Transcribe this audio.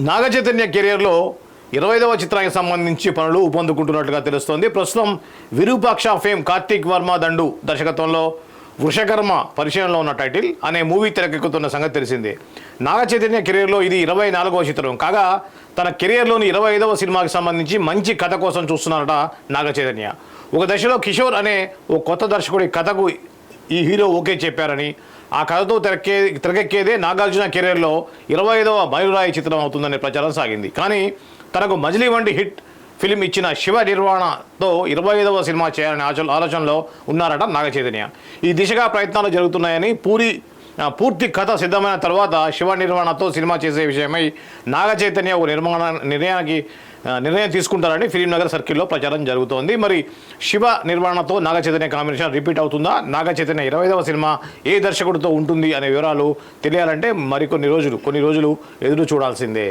నాగ చైతన్య కెరియర్లో 25వ చిత్రానికి సంబంధించి పనులు ఊపందుకుంటున్నట్లుగా తెలుస్తోంది. ప్రస్తుతం విరూపాక్ష ఫేమ్ కార్తీక్ వర్మ దండు దర్శకత్వంలో వృషకర్మ పరిచయంలో ఉన్న టైటిల్ అనే మూవీ తెరకెక్కుతున్న సంగతి తెలిసిందే. నాగ చైతన్య కెరియర్లో ఇది 24వ చిత్రం కాగా తన కెరియర్లోని 25వ సినిమాకి సంబంధించి మంచి కథ కోసం చూస్తున్నారట నాగ చైతన్య. ఒక దశలో కిషోర్ అనే ఓ కొత్త దర్శకుడి కథకు ఈ హీరో ఓకే చెప్పారని, ఆ కథతో తెరకెక్కేదే నాగార్జున కెరీర్లో 25వ మైలురాయి చిత్రం అవుతుందనే ప్రచారం సాగింది. కానీ తనకు మజిలీ వంటి హిట్ ఫిలిం ఇచ్చిన శివ నిర్వాణతో 25వ సినిమా చేయాలనే ఆలోచనలో ఉన్నారట నాగ చైతన్య. ఈ దిశగా ప్రయత్నాలు జరుగుతున్నాయని, పూర్తి కథ సిద్ధమైన తర్వాత శివ నిర్వాణతో సినిమా చేసే విషయమై నాగ చైతన్య ఒక నిర్ణయం తీసుకుంటారని ఫిలిం నగర్ సర్కిల్లో ప్రచారం జరుగుతోంది. మరి శివ నిర్వాణతో నాగ చైతన్య కాంబినేషన్ రిపీట్ అవుతుందా? నాగ చైతన్య 25వ సినిమా ఏ దర్శకుడితో ఉంటుంది అనే వివరాలు తెలియాలంటే కొన్ని రోజులు ఎదురు చూడాల్సిందే.